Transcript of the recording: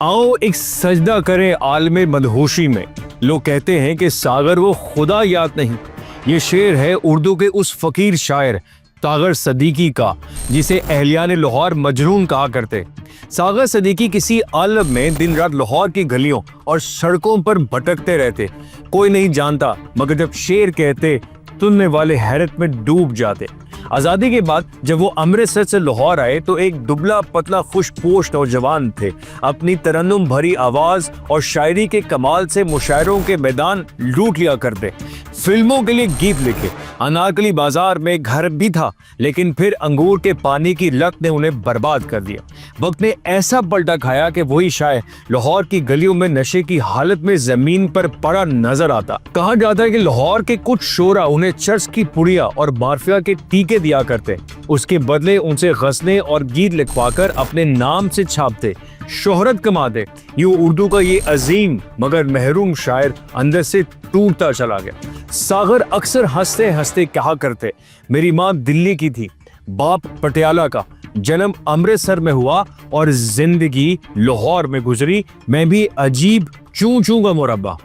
आओ एक सजदा करें आलम मदहोशी में। लोग कहते हैं कि सागर वो खुदा याद नहीं। ये शेर है उर्दू के उस फकीर शायर सागर सदीकी का, जिसे अहलियान लाहौर मजनून कहा करते। सागर सदीकी किसी आलम में दिन रात लाहौर की गलियों और सड़कों पर भटकते रहते। कोई नहीं जानता, मगर जब शेर कहते सुनने वाले हैरत में डूब जाते। आज़ादी के बाद जब वो अमृतसर से लाहौर आए तो एक दुबला पतला खुशपोश नौजवान थे। अपनी तरन्नुम भरी आवाज और शायरी के कमाल से मुशायरों के मैदान लूट लिया करते। फिल्मों के लिए गीत लिखे, अनारकली बाजार में घर भी था, लेकिन फिर अंगूर के पानी की लत ने उन्हें बर्बाद कर दिया। वक्त ने ऐसा पलटा खाया कि वही शायर लाहौर की गलियों में नशे की हालत में जमीन पर पड़ा नजर आता। कहा जाता है कि लाहौर के कुछ शोरा उन्हें चर्च की पुड़िया और मार्फिया के टीके दिया करते। उसके बदले उनसे गज़लें और गीत लिखवाकर अपने नाम से छापते, शोहरत कमाते। यूं उर्दू का ये अजीम मगर महरूम शायर अंदर से टूटता चला गया। सागर अक्सर हंसते हंसते कहा करते, मेरी माँ दिल्ली की थी, बाप पटियाला का, जन्म अमृतसर में हुआ और जिंदगी लाहौर में गुजरी। मैं भी अजीब चूं चूं का मुरब्बा।